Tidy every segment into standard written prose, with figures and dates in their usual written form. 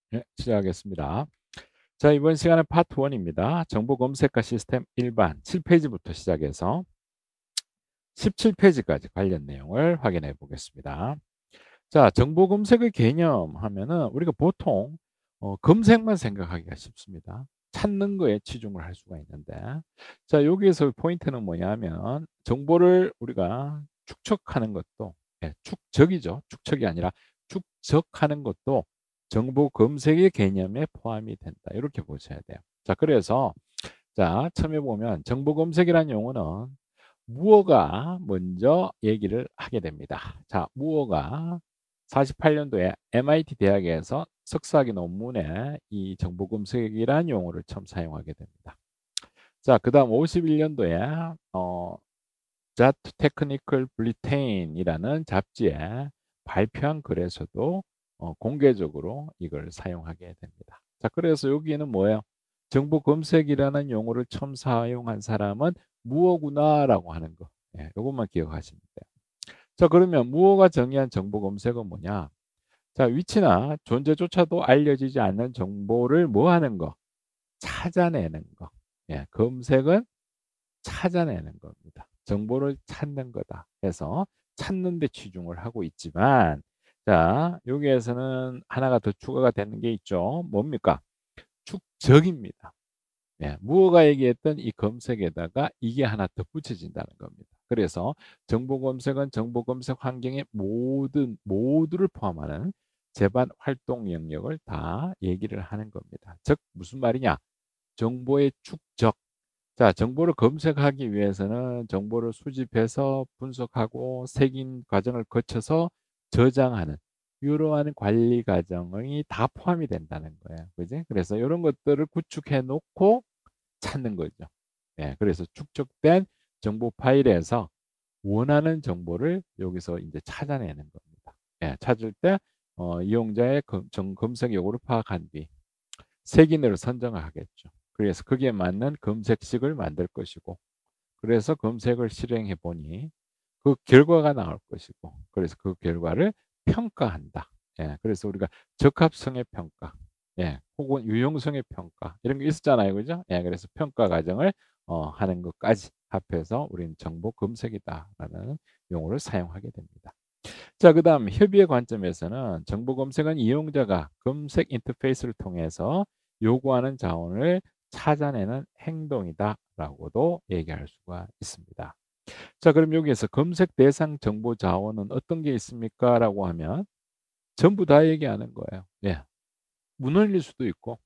네, 시작하겠습니다. 자, 이번 시간은 파트 1입니다. 정보 검색과 시스템 일반 7페이지부터 시작해서 17페이지까지 관련 내용을 확인해 보겠습니다. 자, 정보 검색의 개념 하면은 우리가 보통 검색만 생각하기가 쉽습니다. 찾는 거에 치중을 할 수가 있는데, 자, 여기에서 포인트는 뭐냐면 정보를 우리가 축적하는 것도, 축적이죠. 축적이 아니라 축적하는 것도 정보 검색의 개념에 포함이 된다. 이렇게 보셔야 돼요. 자, 그래서 자, 처음에 보면 정보 검색이라는 용어는 무어가 먼저 얘기를 하게 됩니다. 자, 무어가 48년도에 MIT 대학에서 석사학위 논문에 이 정보 검색이라는 용어를 처음 사용하게 됩니다. 자, 그다음 51년도에 That Technical Bulletin이라는 잡지에 발표한 글에서도 공개적으로 이걸 사용하게 됩니다. 자, 그래서 여기는 뭐예요? 정보 검색이라는 용어를 처음 사용한 사람은 무어구나라고 하는 거. 예, 이것만 기억하시면 돼요. 자, 그러면 무어가 정의한 정보 검색은 뭐냐? 자, 위치나 존재조차도 알려지지 않는 정보를 뭐 하는 거? 찾아내는 거. 예, 검색은 찾아내는 겁니다. 정보를 찾는 거다 해서 찾는 데 치중을 하고 있지만, 자, 여기에서는 하나가 더 추가가 되는 게 있죠. 뭡니까? 축적입니다. 예, 무어가 얘기했던 이 검색에다가 이게 하나 더 붙여진다는 겁니다. 그래서 정보 검색은 정보 검색 환경의 모두를 포함하는 재반 활동 영역을 다 얘기를 하는 겁니다. 즉 무슨 말이냐? 정보의 축적. 자, 정보를 검색하기 위해서는 정보를 수집해서 분석하고 색인 과정을 거쳐서 저장하는 이러한 관리 과정이 다 포함이 된다는 거예요. 그지? 그래서 이런 것들을 구축해 놓고 찾는 거죠. 예, 그래서 축적된 정보 파일에서 원하는 정보를 여기서 이제 찾아내는 겁니다. 예, 찾을 때 이용자의 검색 요구를 파악한 뒤 색인으로 선정을 하겠죠. 그래서 거기에 맞는 검색식을 만들 것이고, 그래서 검색을 실행해 보니 그 결과가 나올 것이고, 그래서 그 결과를 평가한다. 예, 그래서 우리가 적합성의 평가, 예, 혹은 유용성의 평가 이런 게 있었잖아요, 그죠? 예, 그래서 평가 과정을 하는 것까지 합해서 우리는 정보 검색이다라는 용어를 사용하게 됩니다. 자, 그다음 협의의 관점에서는 정보 검색은 이용자가 검색 인터페이스를 통해서 요구하는 자원을 찾아내는 행동이다라고도 얘기할 수가 있습니다. 자, 그럼 여기에서 검색 대상 정보 자원은 어떤 게 있습니까? 라고 하면 전부 다 얘기하는 거예요. 예. 문헌일 수도 있고,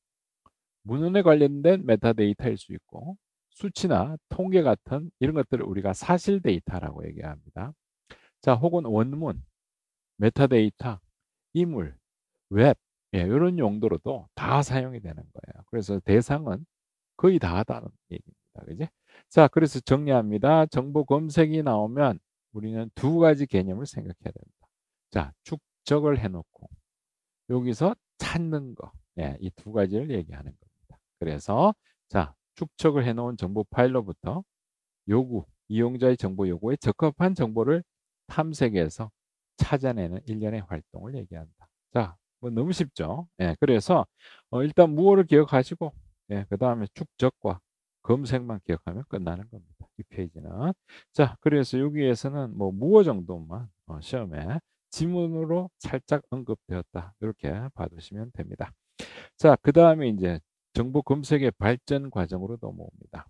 문헌에 관련된 메타데이터일 수 있고, 수치나 통계 같은 이런 것들을 우리가 사실 데이터라고 얘기합니다. 자, 혹은 원문, 메타데이터, 이물, 웹, 예, 이런 용도로도 다 사용이 되는 거예요. 그래서 대상은 거의 다 하다는 얘기입니다. 그지? 자, 그래서 정리합니다. 정보 검색이 나오면 우리는 두 가지 개념을 생각해야 됩니다. 자, 축적을 해놓고 여기서 찾는 거, 예, 이 두 가지를 얘기하는 겁니다. 그래서 자, 축적을 해놓은 정보 파일로부터 이용자의 정보 요구에 적합한 정보를 탐색해서 찾아내는 일련의 활동을 얘기한다. 자, 뭐 너무 쉽죠? 예, 그래서 일단 무어를 기억하시고, 예, 그 다음에 축적과 검색만 기억하면 끝나는 겁니다. 이 페이지는. 자, 그래서 여기에서는 뭐 무어 정도만 시험에 지문으로 살짝 언급되었다. 이렇게 봐두시면 됩니다. 자, 그 다음에 이제 정보 검색의 발전 과정으로 넘어옵니다.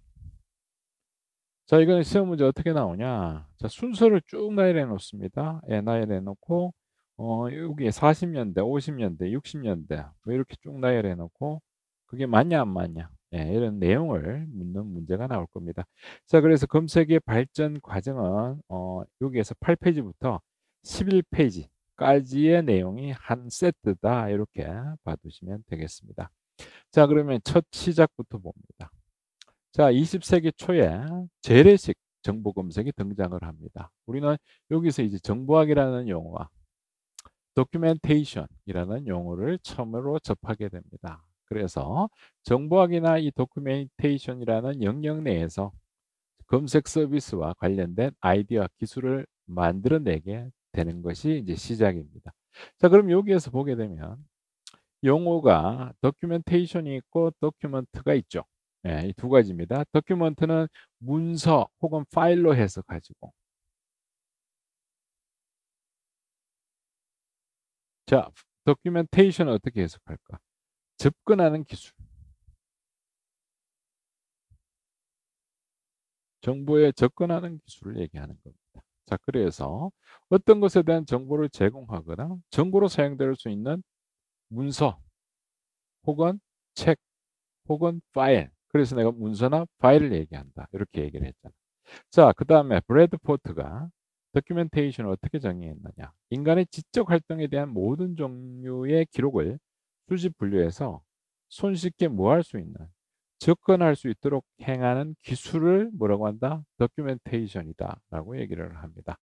자, 이거는 시험 문제 어떻게 나오냐? 자, 순서를 쭉 나열해 놓습니다. 예, 나열해 놓고, 여기에 40년대, 50년대, 60년대, 뭐 이렇게 쭉 나열해 놓고, 그게 맞냐, 안 맞냐? 예, 이런 내용을 묻는 문제가 나올 겁니다. 자, 그래서 검색의 발전 과정은, 여기에서 8페이지부터 11페이지까지의 내용이 한 세트다. 이렇게 봐두시면 되겠습니다. 자, 그러면 첫 시작부터 봅니다. 자, 20세기 초에 재래식 정보 검색이 등장을 합니다. 우리는 여기서 이제 정보학이라는 용어와 도큐멘테이션이라는 용어를 처음으로 접하게 됩니다. 그래서 정보학이나 이 도큐멘테이션이라는 영역 내에서 검색 서비스와 관련된 아이디어 기술을 만들어내게 되는 것이 이제 시작입니다. 자, 그럼 여기에서 보게 되면 용어가 documentation이 있고 document가 있죠. 예, 이 두 가지입니다. document는 문서 혹은 파일로 해서 가지고 자, documentation은 어떻게 해석할까? 접근하는 기술. 정보에 접근하는 기술을 얘기하는 겁니다. 자, 그래서 어떤 것에 대한 정보를 제공하거나 정보로 사용될 수 있는 문서 혹은 책 혹은 파일. 그래서 내가 문서나 파일을 얘기한다. 이렇게 얘기를 했잖아. 자, 그다음에 브래드포트가 도큐멘테이션을 어떻게 정의했느냐? 인간의 지적 활동에 대한 모든 종류의 기록을 수집 분류해서 손쉽게 뭐 할 수 있는 접근할 수 있도록 행하는 기술을 뭐라고 한다? 도큐멘테이션이다라고 얘기를 합니다.